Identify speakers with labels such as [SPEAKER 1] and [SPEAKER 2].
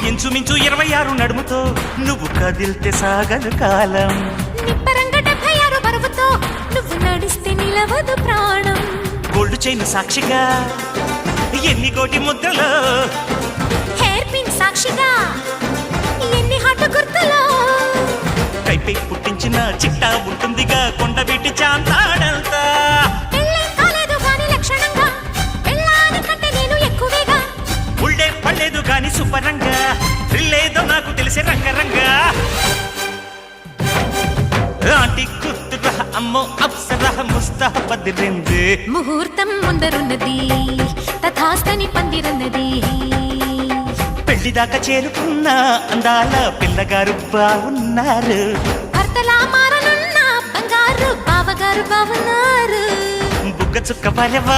[SPEAKER 1] ఇంచుమించు 26 నడుముతో నువ్వు కదిల్తే సాగలు కాలం.
[SPEAKER 2] నిప్పరంగ 76 బరువుతో నువ్వు నడిస్తే నిలవదు ప్రాణం.
[SPEAKER 1] గోల్డ్ చైన్ సాక్షిగా ఎన్ని కోటి ముద్రలో,
[SPEAKER 2] హెయిర్ పిన్ సాక్షిగా ఎన్ని హాట్ గుర్తులో.
[SPEAKER 1] కైపై పుట్టించిన చిట్టా ఉంటుందిగా కొండవీటి చాంతాడంతా.
[SPEAKER 2] పెళ్ళే కాలేదు గాని లక్షణంగా, పెళ్ళాని కంటే నేను ఎక్కువేగా.
[SPEAKER 1] ఉళ్ళే పడలేదు గాని శుభ్రంగా, థ్రిల్లేదో నాకు తెలిసే రంగరంగా. ఆంటీ కూతురా అమ్మో అప్సరా ముస్తాబదిరింది.
[SPEAKER 2] ముహూర్తం ముందరున్నది తథాస్తని పందిరన్నది.
[SPEAKER 1] పెళ్లిదాకా చేరుకున్న అందాల పిల్లగారు బాగున్నారు.
[SPEAKER 2] భర్తలా మారనున్న బంగారు బావగారు బావున్నారు.
[SPEAKER 1] బుగ్గ చుక్క పరవ